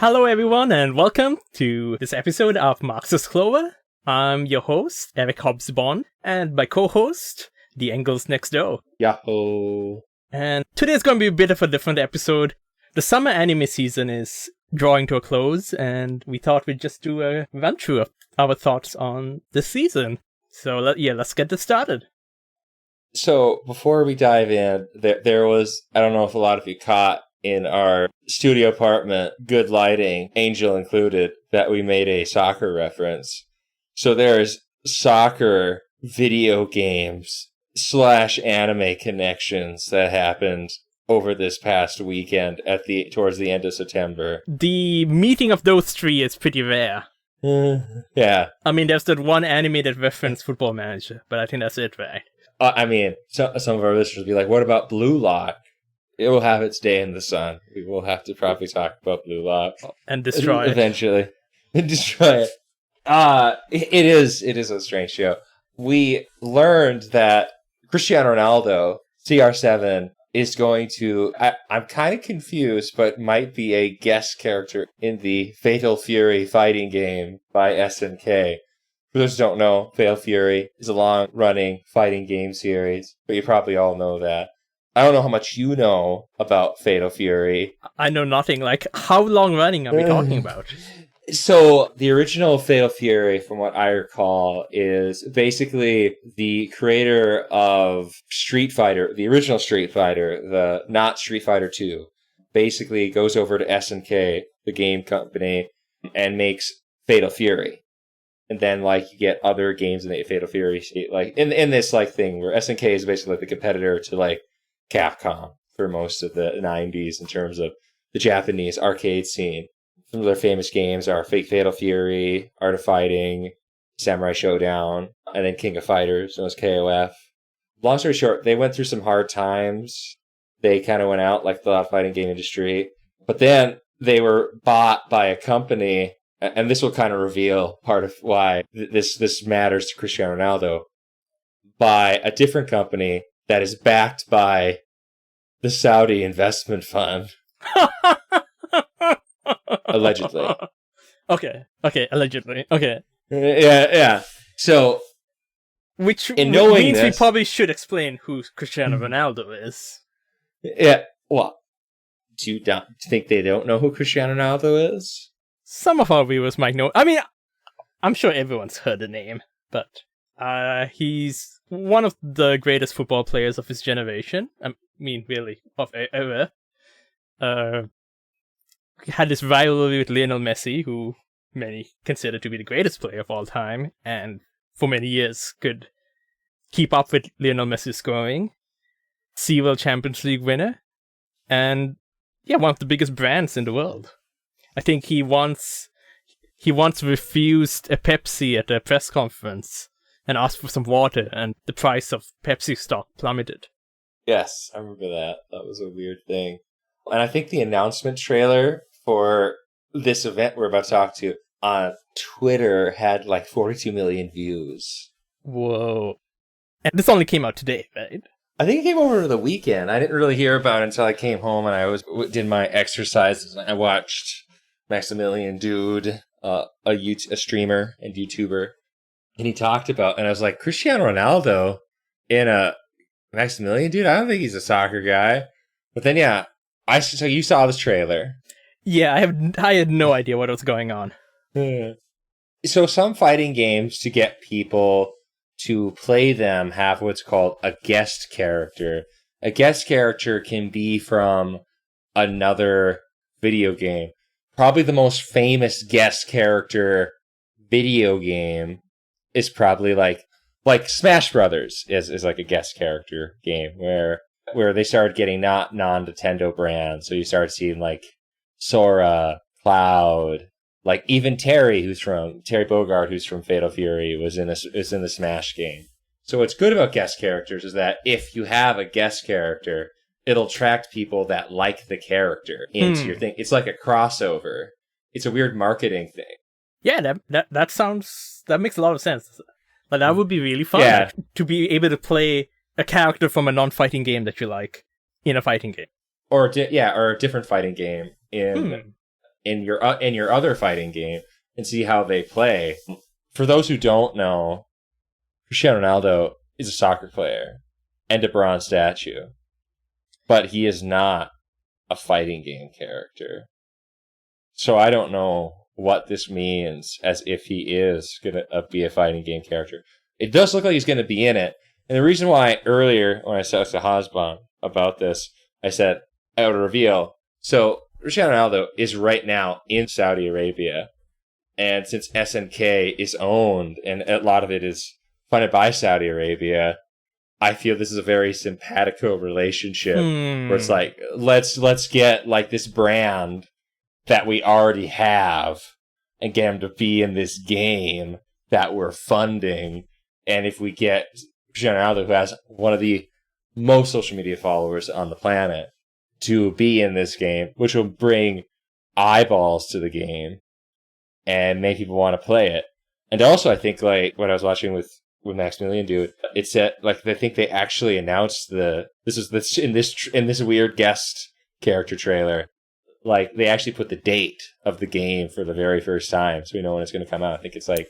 Hello everyone and welcome to this episode of Marxist Clover. I'm your host, Eric Hobbs-Bond, and my co-host, the Engels Next Door. Yahoo! And today's going to be a bit of a different episode. The summer anime season is drawing to a close, and we thought we'd just do a run-through of our thoughts on this season. So let's get this started. So, before we dive in, there was, I don't know if a lot of you caught, in our studio apartment, good lighting, Angel included, that we made a soccer reference. So there's soccer video games / anime connections that happened over this past weekend towards the end of September. The meeting of those three is pretty rare. Yeah. I mean, there's that one anime that referenced Football Manager, but I think that's it, right? Some of our listeners will be like, what about Blue Lock? It will have its day in the sun. We will have to probably talk about Blue Lock. And destroy it. Eventually. And destroy it. It is a strange show. We learned that Christiano Ronaldo, CR7, is going to... I'm kind of confused, but might be a guest character in the Fatal Fury fighting game by SNK. For those who don't know, Fatal Fury is a long-running fighting game series, but you probably all know that. I don't know how much you know about Fatal Fury. I know nothing. Like, how long running are we talking about? So, the original Fatal Fury, from what I recall, is basically the creator of Street Fighter, the original Street Fighter, not Street Fighter 2, basically goes over to SNK, the game company, and makes Fatal Fury. And then, you get other games in the Fatal Fury, in this, thing where SNK is basically the competitor to, Capcom for most of the 90s in terms of the Japanese arcade scene. Some of their famous games are Fatal Fury, Art of Fighting, Samurai Showdown, and then King of Fighters, known as KOF. Long story short, they went through some hard times. They kind of went out like the fighting game industry. But then they were bought by a company, and this will kind of reveal part of why this matters to Cristiano Ronaldo, by a different company that is backed by the Saudi investment fund. Allegedly. Okay, allegedly. Okay. Yeah. So, which in knowing means this, we probably should explain who Cristiano Ronaldo is. Yeah, well, do you think they don't know who Cristiano Ronaldo is? Some of our viewers might know. I mean, I'm sure everyone's heard the name, but he's one of the greatest football players of his generation. I mean, really, of ever. He had this rivalry with Lionel Messi, who many consider to be the greatest player of all time, and for many years could keep up with Lionel Messi's scoring. Several Champions League winner, and one of the biggest brands in the world. I think he once refused a Pepsi at a press conference and asked for some water, and the price of Pepsi stock plummeted. Yes, I remember that. That was a weird thing. And I think the announcement trailer for this event we're about to talk to on Twitter had 42 million views. Whoa. And this only came out today, right? I think it came over the weekend. I didn't really hear about it until I came home and did my exercises. I watched Maximilian Dude, a streamer and YouTuber. And he talked about, and I was like, Cristiano Ronaldo in a Maximilian Dude? I don't think he's a soccer guy. But then, so you saw this trailer. Yeah, I had no idea what was going on. So some fighting games, to get people to play them, have what's called a guest character. A guest character can be from another video game. Probably the most famous guest character video game is probably like Smash Brothers is like a guest character game where they started getting not non-Nintendo brands. So you started seeing Sora, Cloud, even Terry Bogard, who's from Fatal Fury, is in the Smash game. So what's good about guest characters is that if you have a guest character, it'll attract people that like the character into your thing. It's like a crossover. It's a weird marketing thing. Yeah, that makes a lot of sense. That would be really fun to be able to play a character from a non-fighting game that you like in a fighting game. Or a different fighting game in in your other fighting game and see how they play. For those who don't know, Cristiano Ronaldo is a soccer player and a bronze statue, but he is not a fighting game character. So I don't know what this means as if he is going to be a fighting game character. It does look like he's going to be in it. And the reason why earlier when I said to Hasban about this, I said, I would reveal. So Cristiano Ronaldo is right now in Saudi Arabia. And since SNK is owned and a lot of it is funded by Saudi Arabia, I feel this is a very simpatico relationship where it's like, let's get like this brand that we already have and get him to be in this game that we're funding. And if we get Cristiano Ronaldo, who has one of the most social media followers on the planet, to be in this game, which will bring eyeballs to the game and make people want to play it. And also, I think like what I was watching with Maximilian do, it said like I think they actually announced in this weird guest character trailer. Like they actually put the date of the game for the very first time, so we know when it's going to come out. I think it's like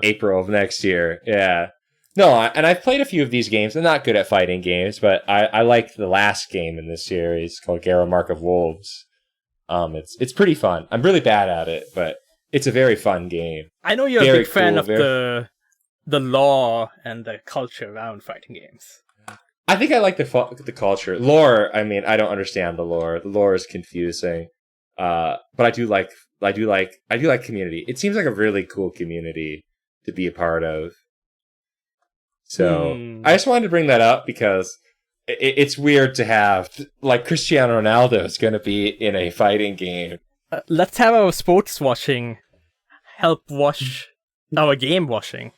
April of next year. Yeah. No, and I've played a few of these games. I'm not good at fighting games, but I like the last game in this series called Garrow Mark of Wolves. It's pretty fun. I'm really bad at it, but it's a very fun game. I know you're a big fan of the lore and the culture around fighting games. I think I like the culture. Lore, I mean, I don't understand the lore. The lore is confusing. But I do like community. It seems like a really cool community to be a part of. So I just wanted to bring that up because it's weird to have like Cristiano Ronaldo is going to be in a fighting game. Let's have our sports watching help wash our game washing.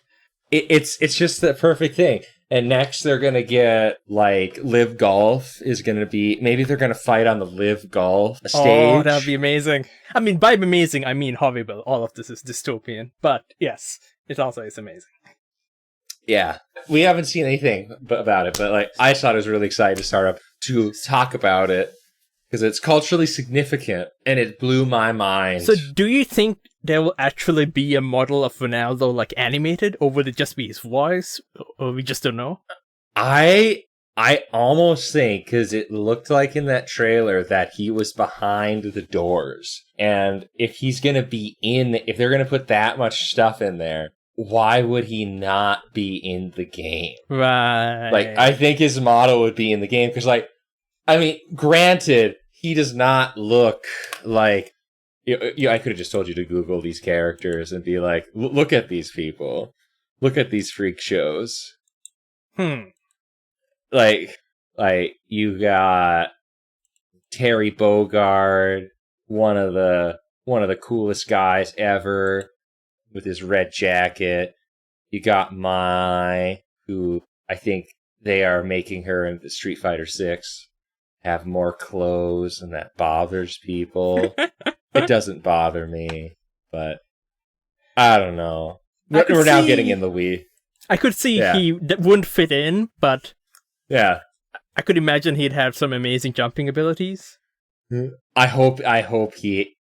It's just the perfect thing. And next they're going to get like Live Golf is going to be, maybe they're going to fight on the Live Golf stage. Oh, that would be amazing. I mean, by amazing, I mean horrible. All of this is dystopian. But yes, it also is amazing. Yeah, we haven't seen anything about it, but like I thought it was really exciting to start up to talk about it because it's culturally significant and it blew my mind. So, do you think there will actually be a model of Ronaldo like animated, or will it just be his voice, or we just don't know? I almost think because it looked like in that trailer that he was behind the doors, and if he's gonna be if they're gonna put that much stuff in there, why would he not be in the game? Right. Like, I think his model would be in the game, because, like, I mean, granted, he does not look like... I could have just told you to Google these characters and be like, look at these people. Look at these freak shows. Like, you got Terry Bogard, one of the coolest guys ever, with his red jacket. You got Mai, who I think they are making her in the Street Fighter 6 have more clothes, and that bothers people. It doesn't bother me, but I don't know. We're now getting in the weeds. I could see he wouldn't fit in, but yeah, I could imagine he'd have some amazing jumping abilities. I hope he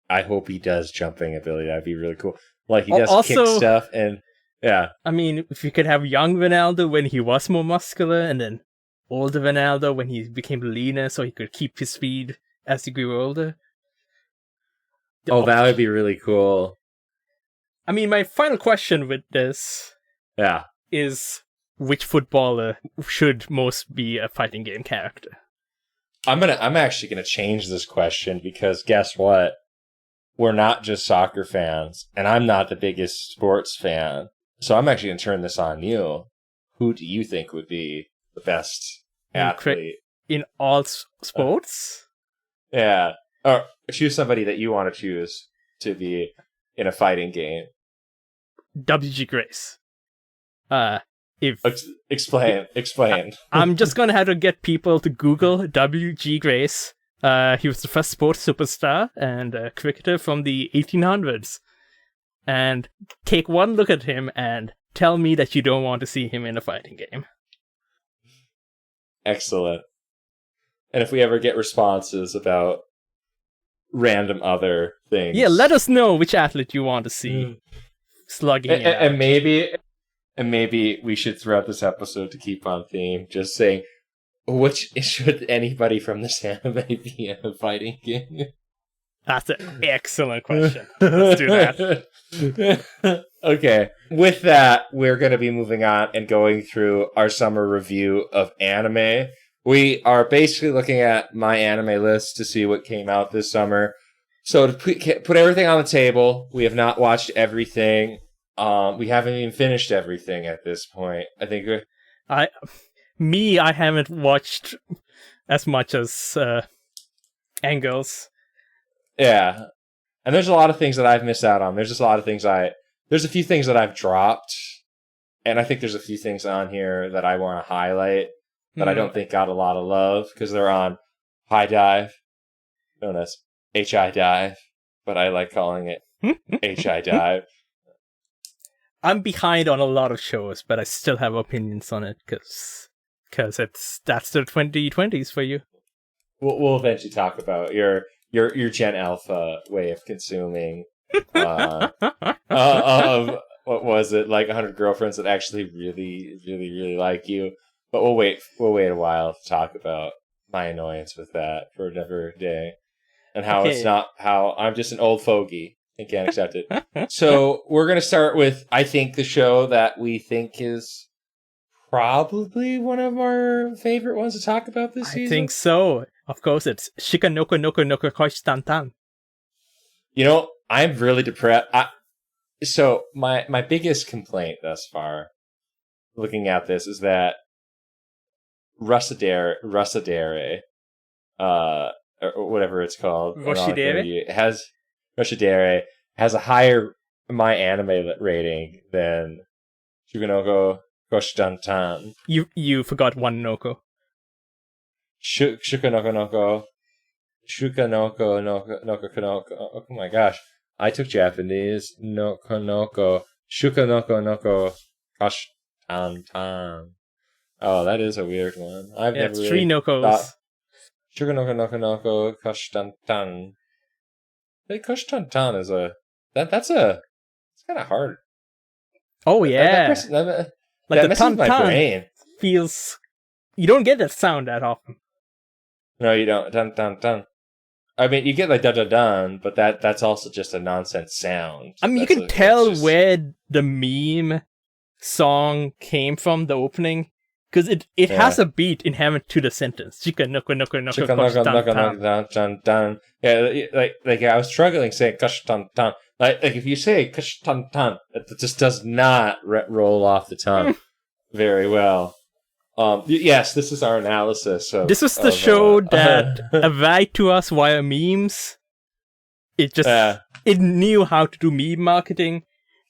does jumping ability. That'd be really cool. Like, he does kick stuff, and yeah. I mean, if you could have young Ronaldo when he was more muscular, and then older Ronaldo when he became leaner, so he could keep his speed as he grew older. Oh, that would be really cool. I mean, my final question with this is, which footballer should most be a fighting game character? I'm actually gonna change this question, because guess what? We're not just soccer fans, and I'm not the biggest sports fan. So I'm actually gonna turn this on you. Who do you think would be the best athlete in all sports? Yeah. Or choose somebody that you want to choose to be in a fighting game. WG Grace. Explain. I'm just gonna have to get people to Google WG Grace. He was the first sports superstar and a cricketer from the 1800s. And take one look at him and tell me that you don't want to see him in a fighting game. Excellent. And if we ever get responses about random other things. Yeah, let us know which athlete you want to see slugging it out. And maybe we should, throughout this episode, to keep on theme, just saying, which should anybody from this anime be in a fighting game? That's an excellent question. Let's do that. Okay. With that, we're going to be moving on and going through our summer review of anime. We are basically looking at my anime list to see what came out this summer. So to put everything on the table, we have not watched everything. We haven't even finished everything at this point. I think I haven't watched as much as Engels. Yeah. And there's a lot of things that I've missed out on. There's just a lot of things there's a few things that I've dropped. And I think there's a few things on here that I want to highlight that I don't think got a lot of love because they're on High Dive, known as HI Dive, but I like calling it HI Dive. I'm behind on a lot of shows, but I still have opinions on it because that's the 2020s for you. We'll eventually talk about your Gen Alpha way of consuming of what was it, like 100 girlfriends that actually really, really, really like you. But we'll wait a while to talk about my annoyance with that for another day, and how it's not how I'm just an old fogey and can't accept it. So we're gonna start with, I think, the show that we think is probably one of our favorite ones to talk about this season. I think so. Of course, it's Shikanoko Koshitantan. You know, I'm really depressed. So my biggest complaint thus far, looking at this, is that Russadere, or whatever it's called, Roshidere has a higher my anime rating than Shikanoko Koshitantan. You forgot one Noko. Shikanoko. Oh my gosh. I took Japanese. Nokonoko. Shikanoko Koshitantan. Oh, that is a weird one. I've never it's really 3 Nokos. Shikanoko Koshitantan. Hey, Koshitantan is it's kind of hard. Oh yeah. That the messes my brain. Feels, you don't get that sound that often. No, you don't. Dun dun dun. I mean, you get like dun dun dun, but that's also just a nonsense sound. I mean, you can tell where the meme song came from, the opening, because it has a beat inherent to the sentence. Shikanoko Koshitantan. Yeah, like I was struggling saying Koshitantan. Like if you say Koshitantan, it just does not roll off the tongue very well. Yes, this is our analysis. This is the show that arrived to us via memes. It knew how to do meme marketing,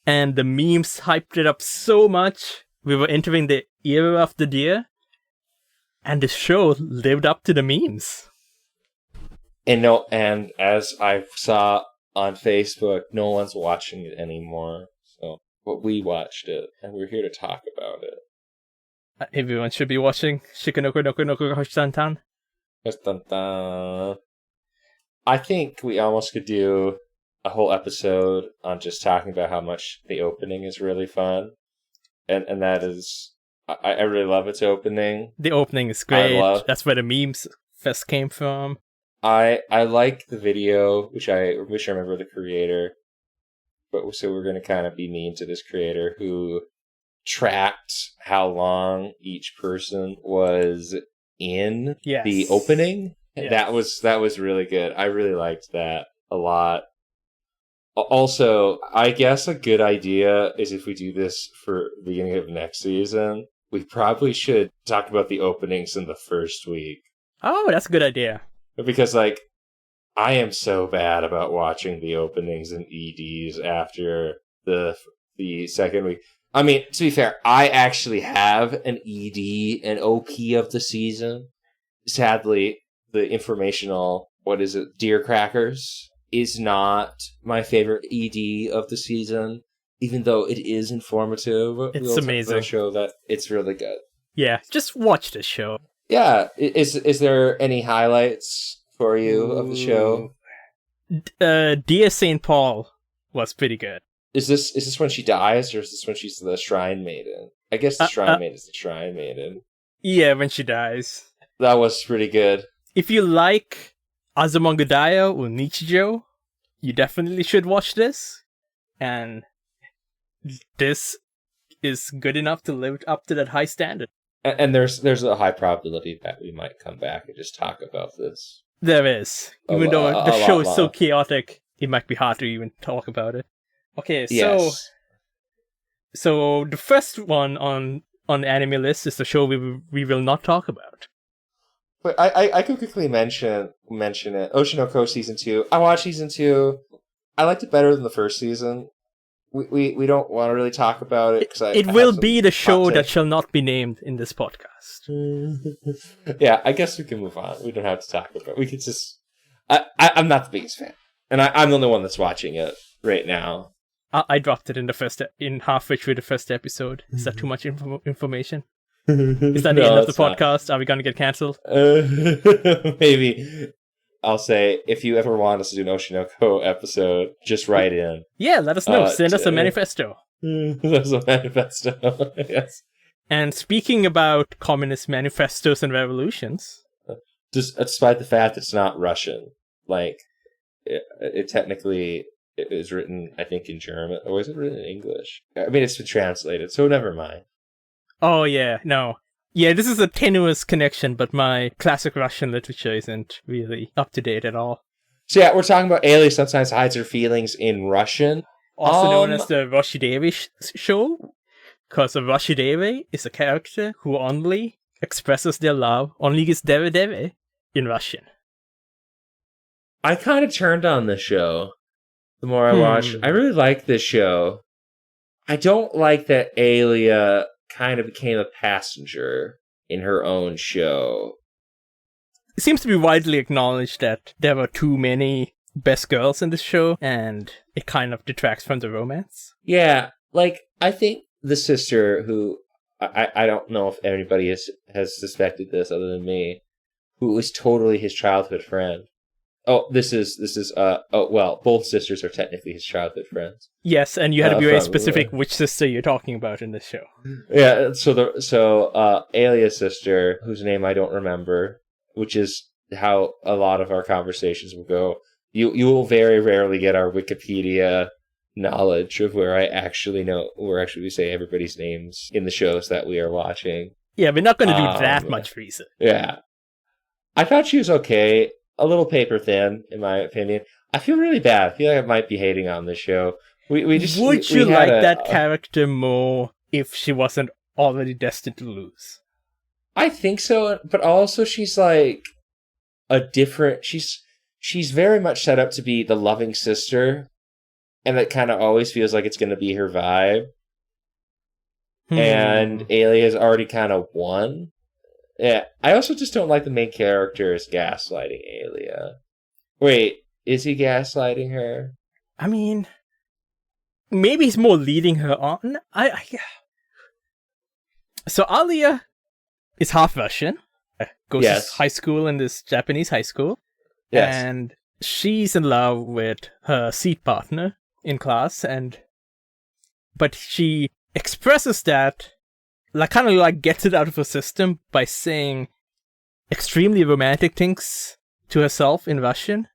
and the memes hyped it up so much. We were entering the era of the deer, and the show lived up to the memes. And as I saw on Facebook, no one's watching it anymore. But we watched it, and we're here to talk about it. Everyone should be watching Shikanoko Koshitantan. I think we almost could do a whole episode on just talking about how much the opening is really fun. And that is, I really love its opening. The opening is great. That's where the memes first came from. I like the video, which I remember the creator. But so we're going to kind of be mean to this creator who tracked how long each person was in the opening. Yes. That was really good. I really liked that a lot. Also, I guess a good idea is if we do this for the beginning of next season, we probably should talk about the openings in the first week. Oh, that's a good idea. Because, like, I am so bad about watching the openings and EDs after the second week. I mean, to be fair, I actually have an ED and OP of the season. Sadly, the informational, Deer Crackers, is not my favorite ED of the season, even though it is informative. It's amazing. Show that it's really good. Yeah, just watch this show. Yeah, is there any highlights for you of the show? Dear Saint Paul was pretty good. Is this when she dies, or is this when she's the Shrine Maiden? I guess the Shrine Maiden is the Shrine Maiden. Yeah, when she dies. That was pretty good. If you like Azumangudaya or Nichijou, you definitely should watch this. And this is good enough to live up to that high standard. And there's a high probability that we might come back and just talk about this. There is. Even though the show is so chaotic, it might be hard to even talk about it. Okay, yes. So the first one on the anime list is the show we will not talk about. But I could quickly mention it. Oshinoko Season 2. I watched Season 2. I liked it better than the first season. We don't want to really talk about it. It will be the show that shall not be named in this podcast. Yeah, I guess we can move on. We don't have to talk about it. We could just... I'm not the biggest fan. And I'm the only one that's watching it right now. I dropped it in halfway through the first episode. Is that too much information? Is that the end of the podcast? Are we going to get cancelled? Maybe. I'll say, if you ever want us to do an Oshinoko episode, just write in. Yeah, let us know. Send us a manifesto. There's a manifesto. Yes. And speaking about communist manifestos and revolutions... Despite the fact it's not Russian. Like, it technically is written, I think, in German. Or is it written in English? I mean, it's been translated, so never mind. Oh, yeah, no. Yeah, this is a tenuous connection, but my classic Russian literature isn't really up to date at all. So yeah, we're talking about Alya sometimes hides her feelings in Russian. Also known as the Roshidevi show, because a Roshidevi is a character who only expresses their love, only gets deve deve in Russian. I kind of turned on this show the more I watched. I really like this show. I don't like that Alya kind of became a passenger in her own show. It seems to be widely acknowledged that there were too many best girls in this show, and it kind of detracts from the romance. Yeah, like, I think the sister, who, I don't know if anybody has suspected this other than me, who was totally his childhood friend. Oh, both sisters are technically his childhood friends. Yes, and you had to be very specific which sister you're talking about in this show. Yeah, so Alya's sister, whose name I don't remember, which is how a lot of our conversations will go. You will very rarely get our Wikipedia knowledge of where we say everybody's names in the shows that we are watching. Yeah, we're not going to do that much research. Yeah. I thought she was okay. A little paper thin, in my opinion. I feel really bad. I feel like I might be hating on this show. Would you like that character more if she wasn't already destined to lose? I think so, but also she's like a different... She's very much set up to be the loving sister, and that kind of always feels like it's going to be her vibe. And Alya has already kind of won. Yeah, I also just don't like the main character is gaslighting Alya. Wait, is he gaslighting her? I mean, maybe he's more leading her on. So Alya is half Russian, goes to high school in this Japanese high school, and she's in love with her seat partner in class, but she expresses that, kind of gets it out of her system by saying extremely romantic things to herself in Russian,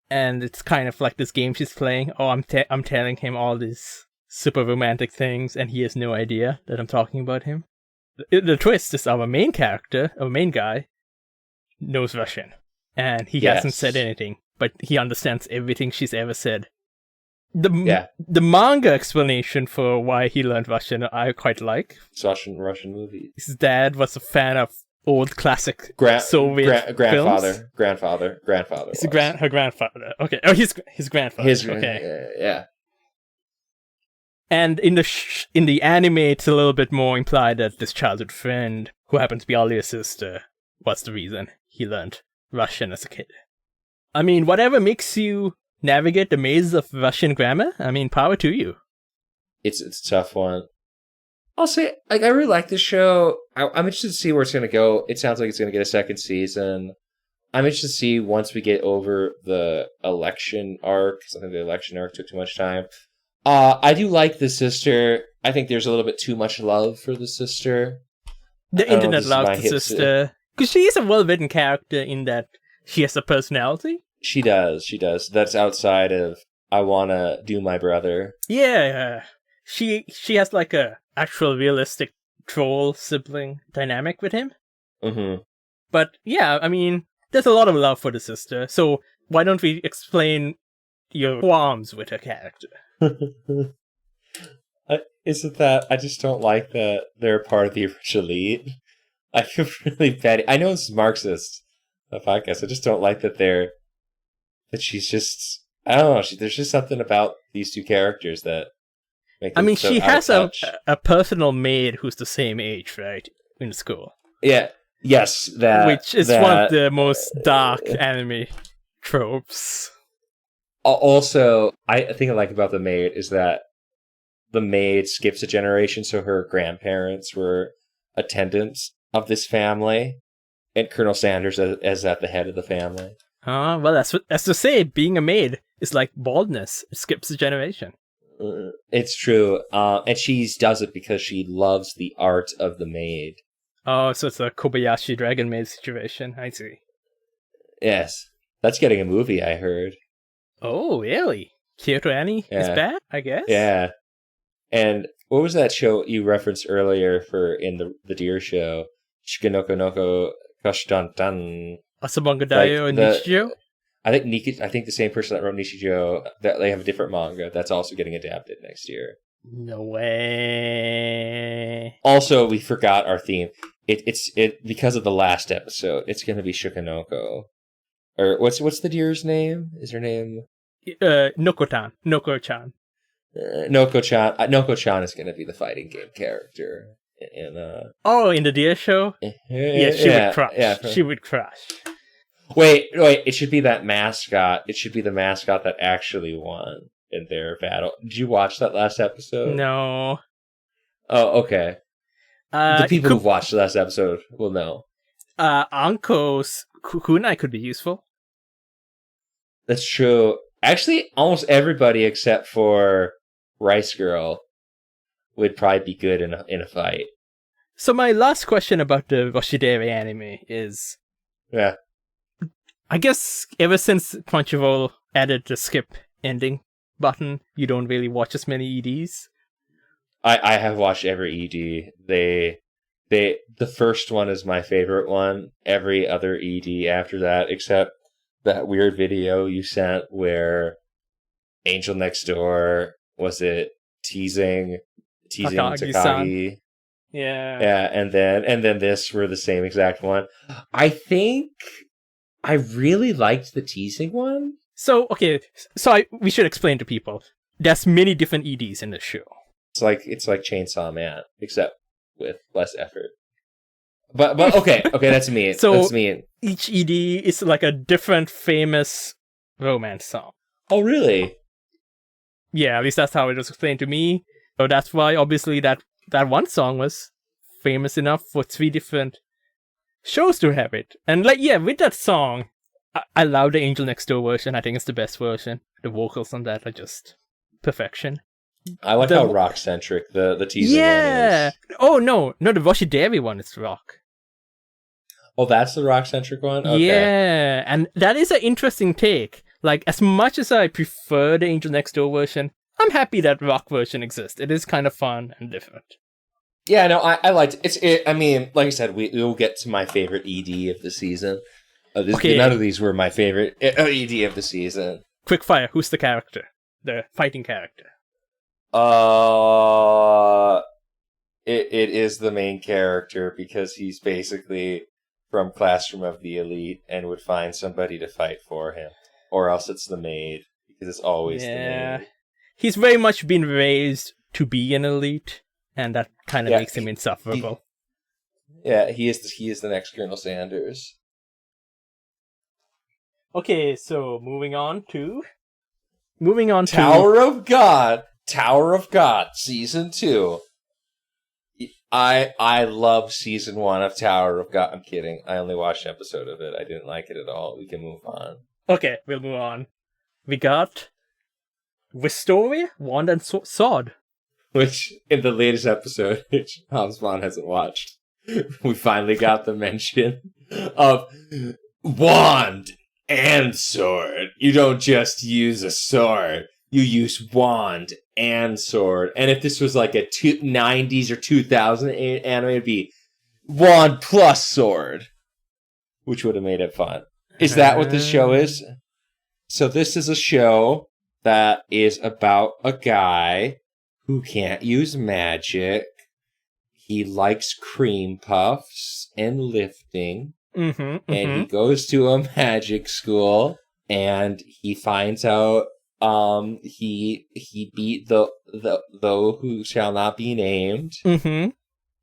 and it's kind of like this game she's playing. Oh, I'm telling him all these super romantic things, and he has no idea that I'm talking about him. The twist is our main character, our main guy, knows Russian, and he hasn't said anything, but he understands everything she's ever said. The manga explanation for why he learned Russian I quite like. It's Russian movie. His dad was a fan of old classic Soviet grandfather. films. Grandfather. It's her grandfather. Okay. Oh, his grandfather. Okay. Yeah. And in the anime, it's a little bit more implied that this childhood friend, who happens to be Alya's sister, was the reason he learned Russian as a kid. I mean, whatever makes you navigate the maze of Russian grammar, I mean, power to you. It's a tough one. I'll say, I really like this show. I'm interested to see where it's going to go. It sounds like it's going to get a second season. I'm interested to see once we get over the election arc, because I think the election arc took too much time. I do like the sister. I think there's a little bit too much love for the sister. The internet loves the sister. Because she is a well-written character in that she has a personality. She does. That's outside of, I want to do my brother. Yeah. She has like a actual realistic troll sibling dynamic with him. Mm-hmm. But yeah, I mean, there's a lot of love for the sister. So why don't we explain your qualms with her character? Isn't that, I just don't like that they're part of the original elite. I feel really bad. I know this is Marxist, the podcast. I just don't like that she's just, I don't know, there's just something about these two characters that make them so she has a personal maid who's the same age, right, in school. Yeah, yes. Which is one of the most dark anime tropes. Also, I think I like about the maid is that the maid skips a generation, so her grandparents were attendants of this family, and Colonel Sanders as at the head of the family. Well, that's to say, being a maid is like baldness. It skips a generation. It's true. And she does it because she loves the art of the maid. Oh, so it's a Kobayashi Dragon Maid situation. I see. Yes. That's getting a movie, I heard. Oh, really? Kyoto Annie is back, I guess? Yeah. And what was that show you referenced earlier in the Deer show? Shikanoko Koshitantan. Asabango Daio and Nichijou? I think the same person that wrote Nichijou, that they have a different manga that's also getting adapted next year. No way. Also, we forgot our theme. It's because of the last episode. It's going to be Shikanoko. Or what's the deer's name? Is her name Nokotan. Noko-chan. Noko-chan. Noko-chan is going to be the fighting game character. In the deer show? Yeah, she would crush. Yeah. She would crush. Wait, it should be that mascot. It should be the mascot that actually won in their battle. Did you watch that last episode? No. Oh, okay. The people who've watched the last episode will know. Anko's kunai could be useful. That's true. Actually, almost everybody except for Rice Girl would probably be good in a fight. So my last question about the Roshidere anime is... Yeah. I guess ever since Crunchyroll added the skip ending button, you don't really watch as many EDs? I have watched every ED. The first one is my favorite one. Every other ED after that, except that weird video you sent where Angel Next Door, was it teasing Takagi? Yeah, and then this were the same exact one. I think I really liked the teasing one. So we should explain to people. There's many different EDs in this show. It's like Chainsaw Man, except with less effort. But okay, that's mean. So that's mean. Each ED is like a different famous romance song. Oh, really? Yeah, at least that's how it was explained to me. So that's why, obviously, that one song was famous enough for 3 different shows to have it. And with that song, I love the Angel Next Door version. I think it's the best version. The vocals on that are just perfection. I like how rock-centric the teasing one is. Oh, no, the Roshidere one is rock. Oh, that's the rock-centric one? Okay. Yeah, and that is an interesting take. Like, as much as I prefer the Angel Next Door version, I'm happy that rock version exists. It is kind of fun and different. Yeah, no, I liked it. I mean, like I said, we'll get to my favorite ED of the season. None of these were my favorite ED of the season. Quickfire, who's the character? The fighting character. It is the main character because he's basically from Classroom of the Elite and would find somebody to fight for him. Or else it's the maid, because it's always the maid. He's very much been raised to be an elite, and that kind of makes him insufferable. He is the next Colonel Sanders. Okay, so moving on to Tower of God, Season 2. I love season 1 of Tower of God. I'm kidding. I only watched an episode of it. I didn't like it at all. We can move on. Okay, we'll move on. We got Wistoria, Wand and Sword. Which, in the latest episode, which Hobsbawm hasn't watched, we finally got the mention of wand and sword. You don't just use a sword. You use wand and sword. And if this was like a 90s or 2000 anime, it'd be wand plus sword, which would have made it fun. Is that what this show is? So this is a show that is about a guy who can't use magic. He likes cream puffs and lifting. And he goes to a magic school, and he finds out he beat the who shall not be named.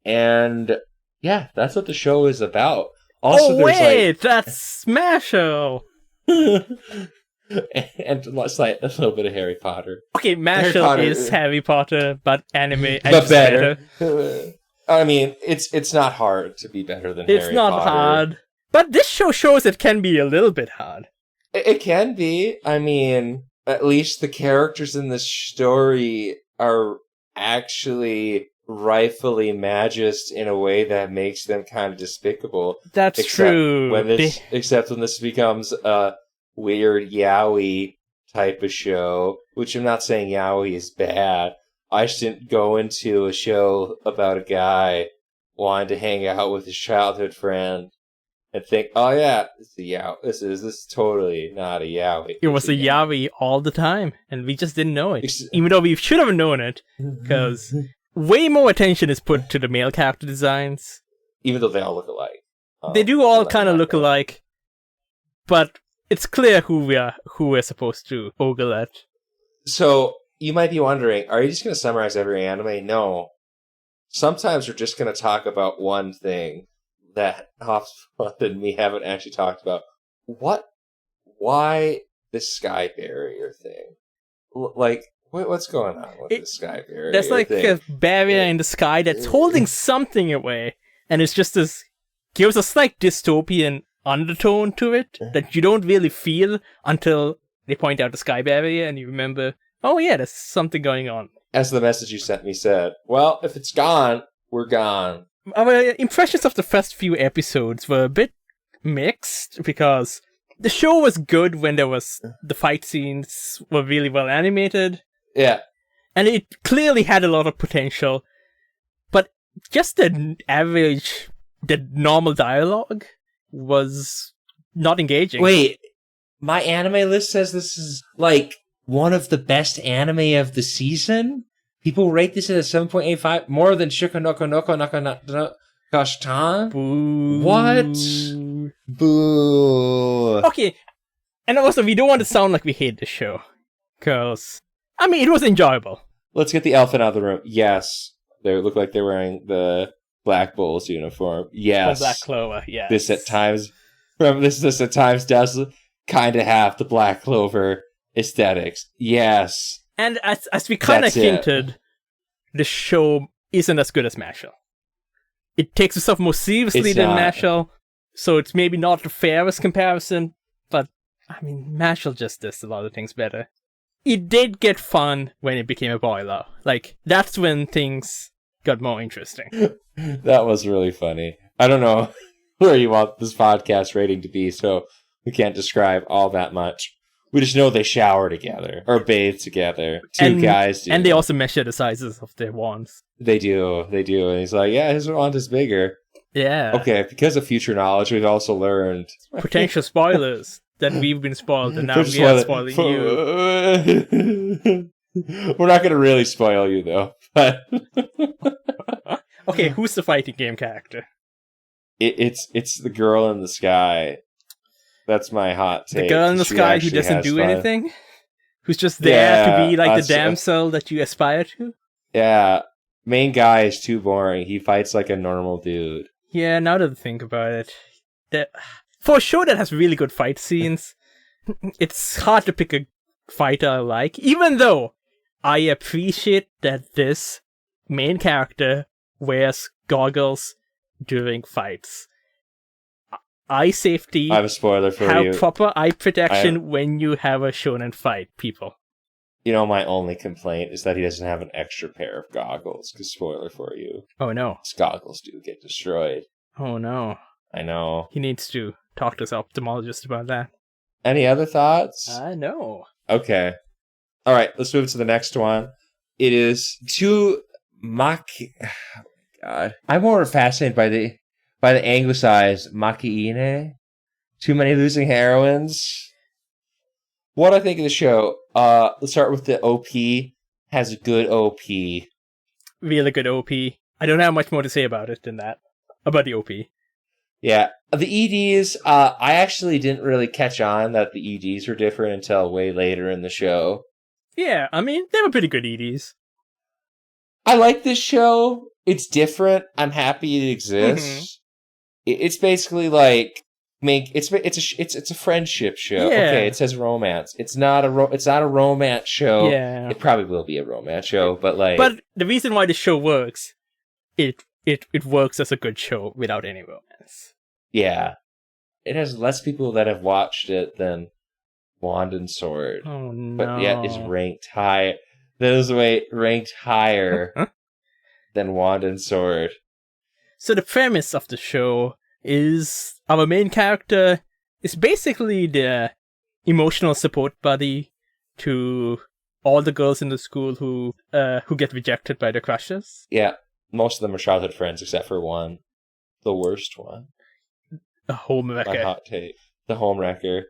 And yeah, that's what the show is about. Also, that's Mashle. And a little bit of Harry Potter. Okay, Mashle is Harry Potter, but anime, but better. I mean, it's not hard to be better than Harry Potter. It's not hard, but this show shows it can be a little bit hard. It can be. I mean, at least the characters in this story are actually rightfully magist in a way that makes them kind of despicable. That's true. Except when this becomes a weird yaoi type of show, which I'm not saying yaoi is bad. I just didn't go into a show about a guy wanting to hang out with his childhood friend and think, oh yeah, this is a yaoi. This is totally not a yaoi. It was a yaoi all the time, and we just didn't know it. Even though we should have known it, because way more attention is put to the male character designs. Even though they all look alike. They do all kind of look alike, but it's clear who we're supposed to ogle at. So you might be wondering, are you just going to summarize every anime? No. Sometimes we're just going to talk about one thing that Hobsbawm and me haven't actually talked about. Why this sky barrier thing? Like, what's going on with this sky barrier? There's like a barrier in the sky that's holding something away, and it's just gives a slight dystopian undertone to it that you don't really feel until they point out the sky barrier and you remember, oh yeah, there's something going on. As the message you sent me said, well, if it's gone, we're gone. Our impressions of the first few episodes were a bit mixed because the show was good when the fight scenes were really well animated. Yeah. And it clearly had a lot of potential, but just the normal dialogue was not engaging. Wait, my anime list says this is like one of the best anime of the season? People rate this at a 7.85, more than Shikanoko Koshitantan? Boo. What? Boo. Okay, and also we don't want to sound like we hate the show, because, I mean, it was enjoyable. Let's get the elephant out of the room. Yes, they look like they're wearing the Black Bulls uniform. Yes. Or Black Clover, yes. This at times does kind of have the Black Clover aesthetics. Yes. And as we kind of hinted, the show isn't as good as Mashle. It takes itself more seriously than Mashle, so it's maybe not the fairest comparison, but, I mean, Mashle just does a lot of things better. It did get fun when it became a boiler. Like, that's when things got more interesting. That was really funny. I don't know where you want this podcast rating to be, so we can't describe all that much. We just know they shower together, or bathe together. Two guys do. And they also measure the sizes of their wands. They do. And he's like, yeah, his wand is bigger. Yeah. Okay, because of future knowledge, we've also learned... potential spoilers. That we've been spoiled, and now we are spoiling you. We're not going to really spoil you, though. But okay, who's the fighting game character? It's the girl in the sky. That's my hot take. The girl in the sky who doesn't do anything? Who's just there to be like the damsel that you aspire to? Yeah. Main guy is too boring. He fights like a normal dude. Yeah, now that I think about it. For a show that has really good fight scenes, it's hard to pick a fighter I like, even though I appreciate that this main character wears goggles during fights. Eye safety. I have a spoiler for you. Have proper eye protection when you have a shonen fight, people. You know, my only complaint is that he doesn't have an extra pair of goggles. Because spoiler for you. Oh no. His goggles do get destroyed. Oh no. I know. He needs to talk to his ophthalmologist about that. Any other thoughts? No. Okay. All right, let's move to the next one. It is to Oh God. I'm more fascinated by the anglicized Makeine. Too many losing heroines. What I think of the show. Let's start with the OP. Has a good OP. Really good OP. I don't have much more to say about it than that. About the OP. Yeah. The EDs, I actually didn't really catch on that the EDs were different until way later in the show. Yeah, I mean, they were pretty good EDs. I like this show. It's different. I'm happy it exists. It's basically like it's a friendship show. Yeah. Okay, it says romance. It's not a romance show. Yeah. It probably will be a romance show, but the reason why the show works, it works as a good show without any romance. Yeah. It has less people that have watched it than Wand and Sword. Oh no. But yet it's ranked high. That is ranked higher than Wand and Sword. So the premise of the show is our main character is basically the emotional support buddy to all the girls in the school who get rejected by their crushes. Yeah, most of them are childhood friends except for one, the worst one. The homewrecker. My hot take. The homewrecker.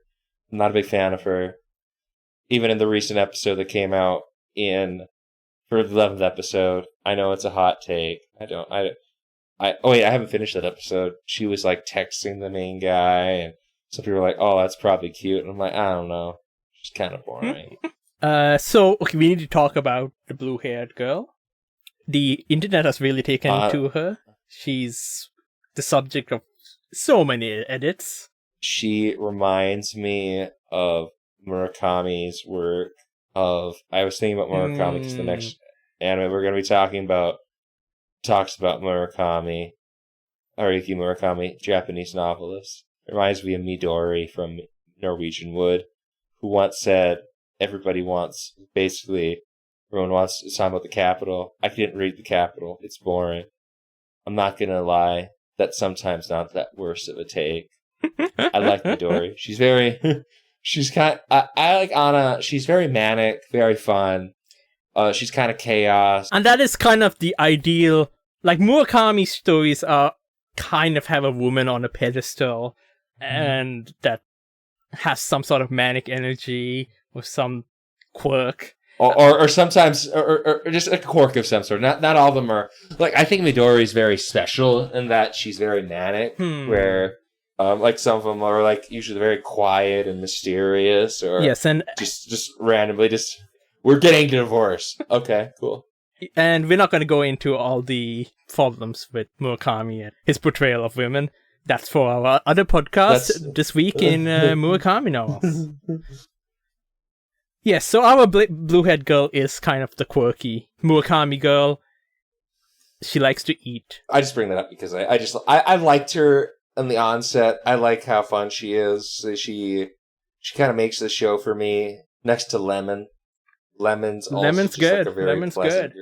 I'm not a big fan of her. Even in the recent episode that came out for the 11th episode, I know it's a hot take. I haven't finished that episode. She was like texting the main guy, and some people were like, "Oh, that's probably cute." And I'm like, I don't know. She's kind of boring. Okay, we need to talk about the blue-haired girl. The internet has really taken to her. She's the subject of so many edits. She reminds me of Murakami's work. I was thinking about Murakami because the next anime we're going to be talking about talks about Murakami, Haruki Murakami, Japanese novelist. It reminds me of Midori from Norwegian Wood, who once said, everyone wants to talk about the capital. I didn't read the capital. It's boring. I'm not going to lie. That's sometimes not that worst of a take. I like Midori. I like Anna. She's very manic, very fun. She's kind of chaos. And that is kind of the ideal, like Murakami stories kind of have a woman on a pedestal and that has some sort of manic energy with some quirk. Or sometimes, or just a quirk of some sort. Not all of them are, like, I think Midori is very special in that she's very manic, where, like, some of them are, like, usually very quiet and mysterious, or yes, and just randomly, we're getting divorced. Okay, cool. And we're not going to go into all the problems with Murakami and his portrayal of women. That's for our other podcast this week in Murakami novels. Yes, so our blue-haired girl is kind of the quirky Murakami girl. She likes to eat. I just bring that up because I liked her in the onset. I like how fun she is. She kind of makes the show for me. Next to Lemon. Lemon's good. Like Lemon's good.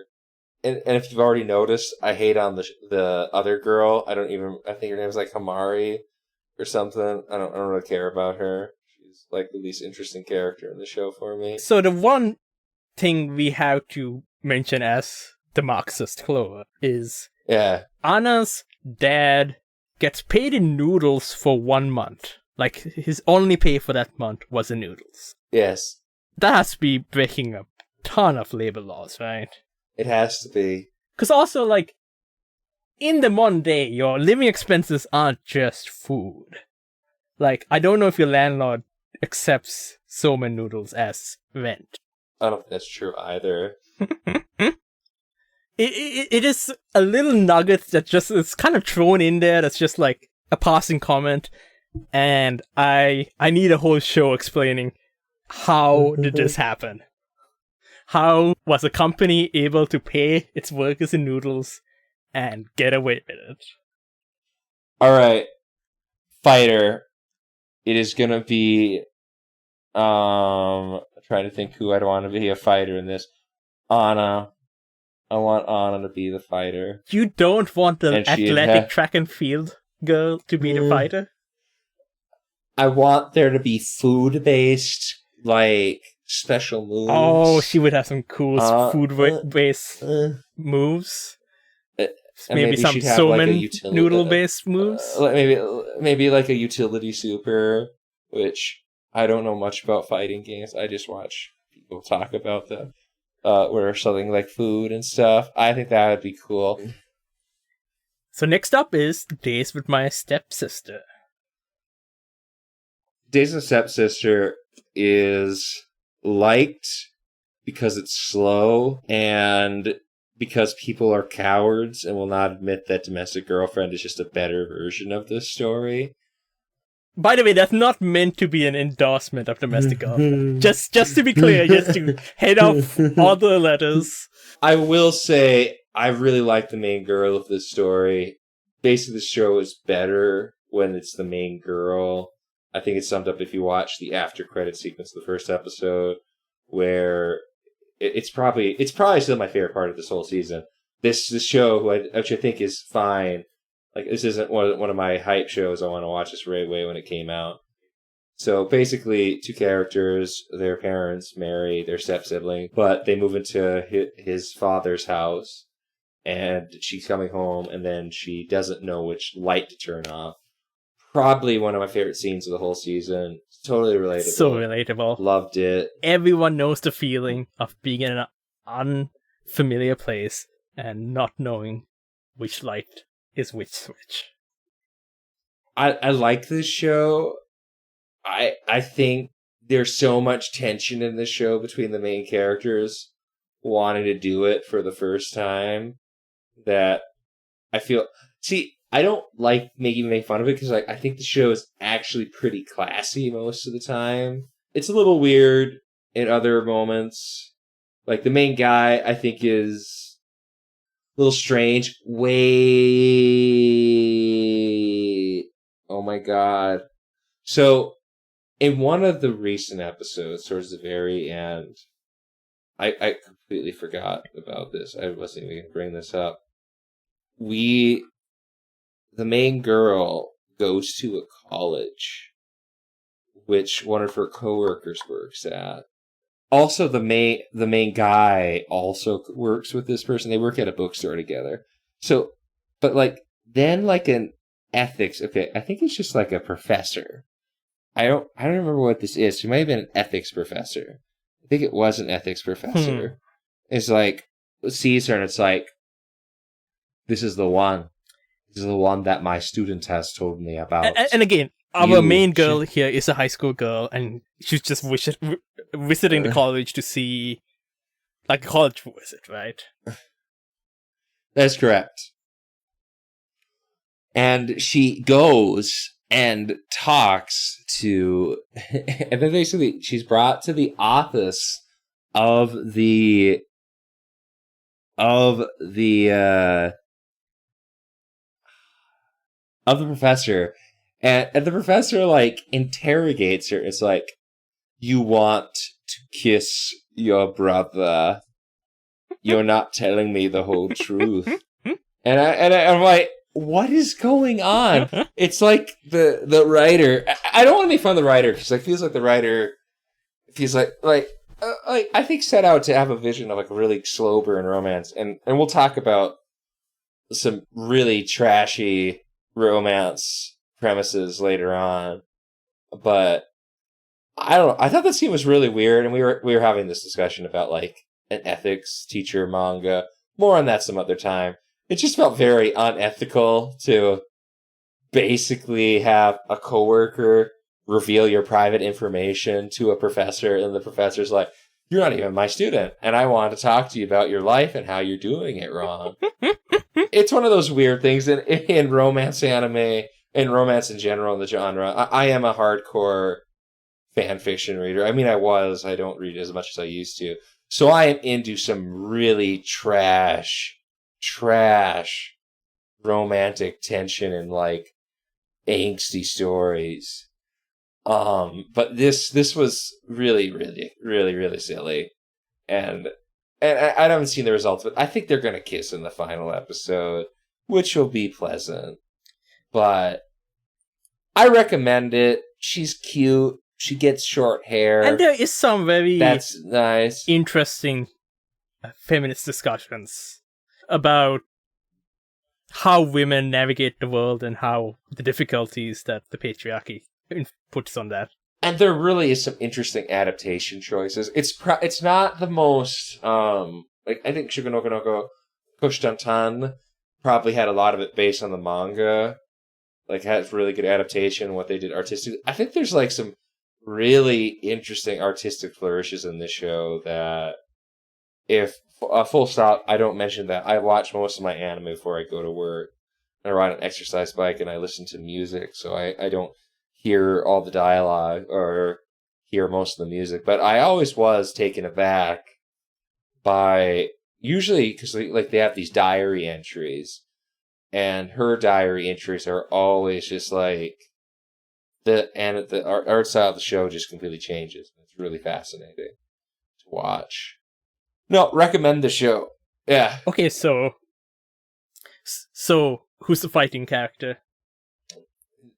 And if you've already noticed, I hate on the other girl. I think her name's like Hamari or something. I don't really care about her. She's like the least interesting character in the show for me. So the one thing we have to mention as the Marxist Clover is Anna's dad gets paid in noodles for 1 month. Like, his only pay for that month was the noodles. Yes. That has to be breaking a ton of labor laws, right? It has to be. Because also, like, in the modern day, your living expenses aren't just food. Like, I don't know if your landlord accepts somen noodles as rent. I don't think that's true either. It is a little nugget that just is kind of thrown in there that's just like a passing comment. And I need a whole show explaining how did this happen? How was a company able to pay its workers in noodles and get away with it. All right, fighter. It is gonna be. I'm trying to think who I'd want to be a fighter in this. Anna. I want Anna to be the fighter. You don't want the And she'd athletic track and field girl to be the fighter? I want there to be food-based, like, special moves. Oh, she would have some cool food-based moves. Maybe some Somen noodle-based moves. Maybe like a utility super, which I don't know much about fighting games. I just watch people talk about them, where something like food and stuff. I think that would be cool. So next up is Days with My Stepsister. Days of Stepsister is liked because it's slow and because people are cowards and will not admit that Domestic Girlfriend is just a better version of this story. By the way, that's not meant to be an endorsement of Domestic Girlfriend. just to be clear, just to head off all the letters. I will say, I really like the main girl of this story. Basically, the show is better when it's the main girl. I think it's summed up if you watch the after credit sequence of the first episode, where it's probably still my favorite part of this whole season. This show, which I think is fine. Like, this isn't one of my hype shows. I want to watch this right away when it came out. So basically, two characters, their parents marry their step-sibling, but they move into his father's house, and she's coming home, and then she doesn't know which light to turn off. Probably one of my favorite scenes of the whole season. Totally relatable. So relatable. Loved it. Everyone knows the feeling of being in an unfamiliar place and not knowing which light is which switch. I like this show. I think there's so much tension in this show between the main characters wanting to do it for the first time that I feel... See, I don't like make fun of it because I think the show is actually pretty classy most of the time. It's a little weird in other moments. Like, the main guy, I think, is a little strange. Wait. Oh my god. So, in one of the recent episodes, towards the very end, I completely forgot about this. I wasn't even going to bring this up. The main girl goes to a college, which one of her coworkers works at. Also, the main guy also works with this person. They work at a bookstore together. So, but then an ethics. Okay, I think it's just like a professor. I don't remember what this is. She might have been an ethics professor. I think it was an ethics professor. It's like, sees her and it's like, this is the one. This is the one that my student has told me about. And again, our main girl here is a high school girl, and she's just visiting the college to see, like, a college visit, right? That's correct. And she goes and talks to, and then basically she's brought to the office of the professor, and the professor interrogates her. It's like, you want to kiss your brother? You're not telling me the whole truth. And I'm like, what is going on? It's like the writer. I don't want to make fun of the writer because it feels like the writer feels like I think set out to have a vision of a really slow burn romance, and we'll talk about some really trashy romance premises later on, but I don't know. I thought that scene was really weird, and we were having this discussion about an ethics teacher manga. More on that some other time. It just felt very unethical to basically have a coworker reveal your private information to a professor, and the professor's like, you're not even my student, and I want to talk to you about your life and how you're doing it wrong. It's one of those weird things in romance anime, and romance in general in the genre. I am a hardcore fan fiction reader. I mean, I don't read as much as I used to. So I am into some really trash romantic tension and like angsty stories. But this was really, really, really, really silly, and I haven't seen the results, but I think they're gonna kiss in the final episode, which will be pleasant. But I recommend it. She's cute. She gets short hair. And there is some very That's nice. interesting feminist discussions about how women navigate the world and how the difficulties that the patriarchy puts on that. And there really is some interesting adaptation choices. It's not the most like I think Shikanoko Koshitantan probably had a lot of it based on the manga. Like has really good adaptation, what they did artistically. I think there's like some really interesting artistic flourishes in this show that if full stop, I don't mention that. I watch most of my anime before I go to work. I ride an exercise bike and I listen to music, so I don't hear all the dialogue or hear most of the music. But I always was taken aback by, usually, because they have these diary entries, and her diary entries are always just like, the art style of the show just completely changes. It's really fascinating to watch. No, recommend the show. Yeah. Okay, so who's the fighting character?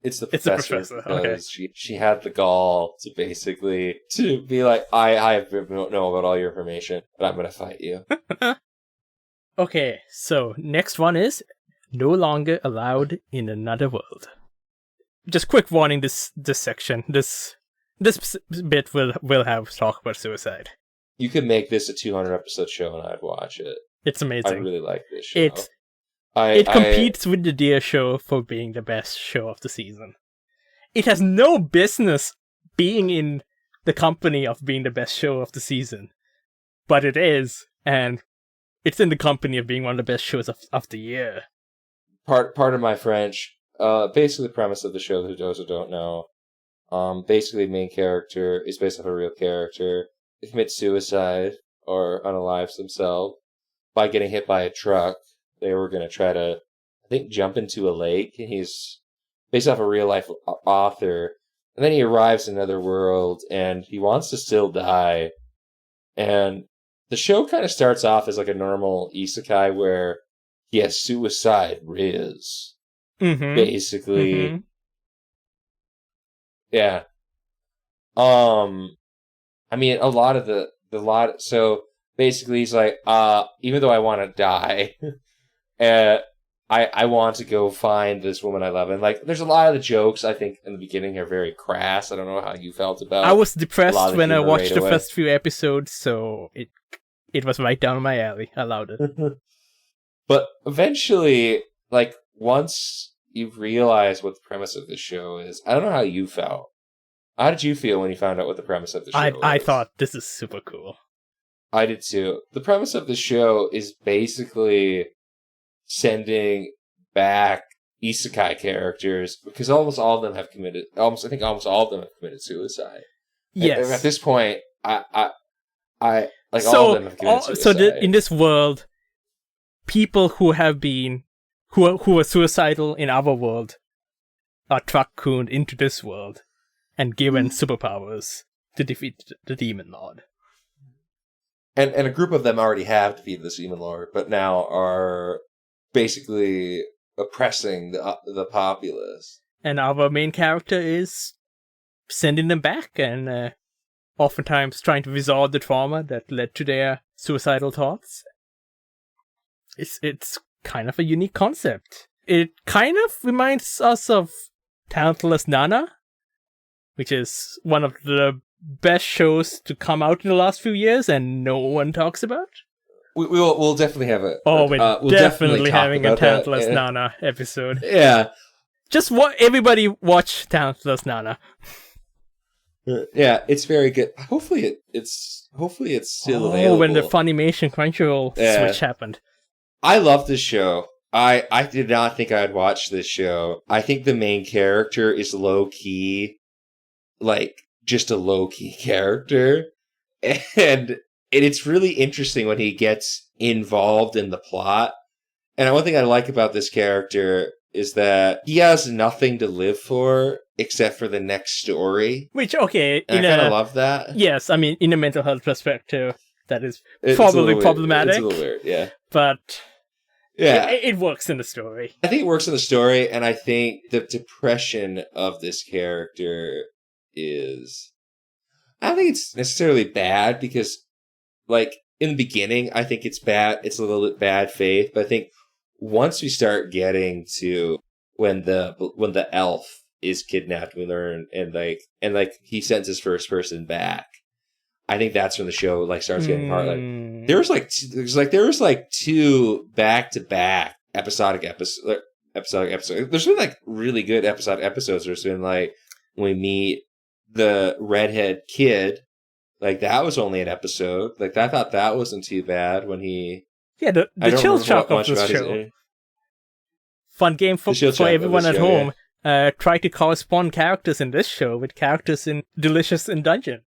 It's the professor. Okay. She had the gall to basically to be like, I don't know about all your information, but I'm gonna fight you. Okay, so next one is no longer allowed in another world. Just quick warning: this section, this bit will have talk about suicide. You could make this a 200 episode show, and I'd watch it. It's amazing. I really like this show. It competes with the Deer Show for being the best show of the season. It has no business being in the company of being the best show of the season, but it is, and it's in the company of being one of the best shows of the year. Part of my French. Basically, the premise of the show, for those who don't know, basically, the main character is based off a real character. They commit suicide or unalives themselves by getting hit by a truck. They were going to try to, I think, jump into a lake. And he's based off a real life author. And then he arrives in another world and he wants to still die. And the show kind of starts off as like a normal isekai where he has suicide riz. Mm-hmm. Basically. Mm-hmm. Yeah. I mean, so basically he's like, even though I want to die, I want to go find this woman I love. And like, there's a lot of the jokes, I think, in the beginning are very crass. I don't know how you felt about it. I was depressed when I watched the first few episodes, so it was right down my alley. I loved it. But eventually, like, once you realize what the premise of the show is, I don't know how you felt. How did you feel when you found out what the premise of the show was? I thought, this is super cool. I did too. The premise of the show is basically sending back isekai characters, because almost all of them have committed suicide. Yes. At this point, I like all of them have committed suicide. In this world, people who were suicidal in our world are truck-cooned into this world and given superpowers to defeat the Demon Lord. And a group of them already have defeated the Demon Lord, but now are basically oppressing the populace. And our main character is sending them back and oftentimes trying to resolve the trauma that led to their suicidal thoughts. It's kind of a unique concept. It kind of reminds us of Talentless Nana, which is one of the best shows to come out in the last few years and no one talks about. We'll definitely have it. Oh, we're definitely having a Talentless Nana episode. Yeah. Just everybody watch Talentless Nana. Yeah, it's very good. Hopefully it's still available. When the Funimation Crunchyroll switch happened. I love this show. I did not think I'd watch this show. I think the main character is low-key, like, just a low-key character. And it's really interesting when he gets involved in the plot. And one thing I like about this character is that he has nothing to live for except for the next story. Which, okay, And I kind of love that. Yes, I mean, in a mental health perspective, that is probably problematic. It's a little weird, yeah. But yeah, it works in the story. I think it works in the story, and I think the depression of this character is... I don't think it's necessarily bad, because, like, in the beginning, I think it's bad. It's a little bit bad faith, but I think once we start getting to when the elf is kidnapped, we learn and he sends his first person back. I think that's when the show like starts getting hard. Like there was like two back-to-back episodic episodes. There's been like really good episodic episodes. There's been like when we meet the redhead kid. Like that was only an episode. Like I thought that wasn't too bad when he. Yeah, the chill shock of this show. Fun game for everyone at home. Yeah. Try to correspond characters in this show with characters in Delicious in Dungeon,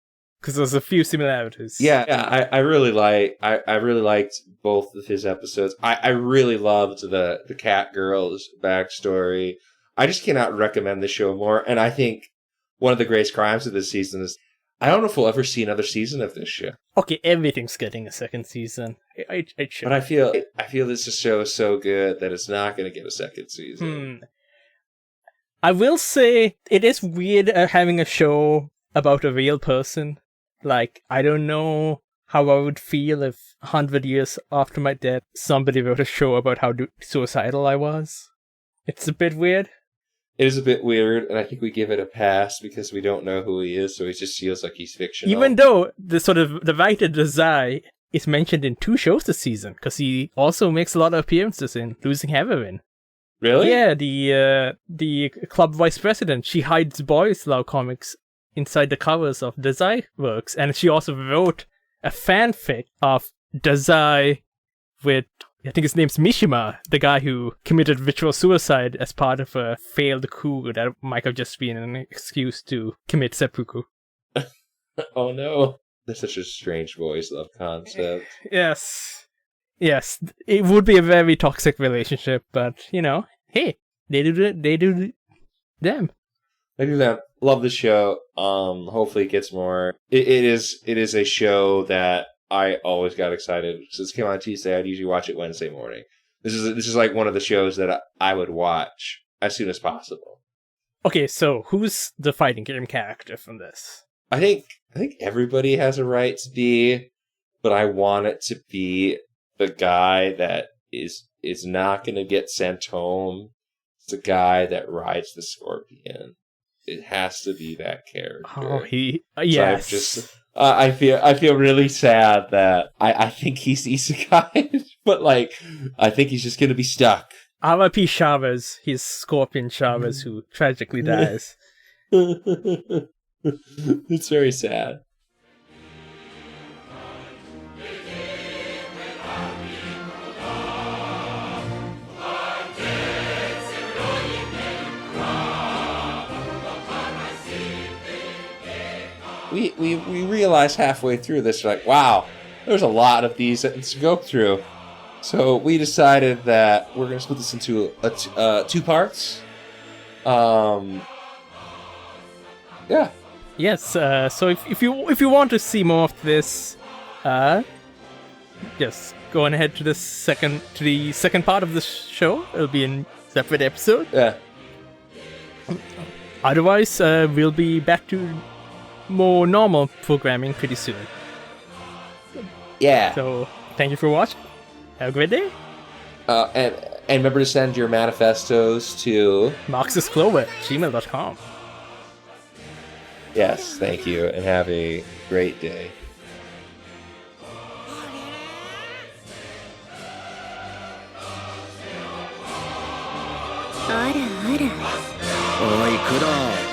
because there's a few similarities. Yeah, I really liked both of his episodes. I really loved the cat girl's backstory. I just cannot recommend the show more. And I think one of the greatest crimes of this season is I don't know if we'll ever see another season of this show. Okay, everything's getting a second season. It should. But I feel this show is so good that it's not going to get a second season. I will say it is weird having a show about a real person. Like, I don't know how I would feel if 100 years after my death, somebody wrote a show about how suicidal I was. It's a bit weird. It is a bit weird, and I think we give it a pass because we don't know who he is, so he just feels like he's fictional. Even though the writer Dazai is mentioned in 2 shows this season, because he also makes a lot of appearances in Losing Heroine. Really? Yeah, the club vice president. She hides Boys Love comics inside the covers of Dazai works, and she also wrote a fanfic of Dazai with, I think his name's Mishima, the guy who committed ritual suicide as part of a failed coup that might have just been an excuse to commit seppuku. Oh no. That's such a strange boys love concept. Yes, it would be a very toxic relationship, but, hey, they do them. They do them. Love the show. Hopefully it gets more. It is a show that I always got excited. Since it came on Tuesday, I'd usually watch it Wednesday morning. This is like one of the shows that I would watch as soon as possible. Okay, so who's the fighting game character from this? I think everybody has a right to be, but I want it to be the guy that is not going to get sent home. It's the guy that rides the scorpion. It has to be that character. Oh, yes. So I feel really sad that I think he's Isekai, but like I think he's just gonna be stuck. R.I.P. Chavez, he's Scorpion Chavez who tragically dies. It's very sad. We realized halfway through this, like, wow, there's a lot of these to go through. So we decided that we're going to split this into 2 parts. Yeah. Yes. So if you want to see more of this, just go on ahead to the second part of the show. It'll be in a separate episode. Yeah. Otherwise, we'll be back to more normal programming pretty soon. Yeah. So thank you for watching. Have a great day. And remember to send your manifestos to marxistclover@gmail.com. Yes, thank you, and have a great day. あらあら。おい、工藤。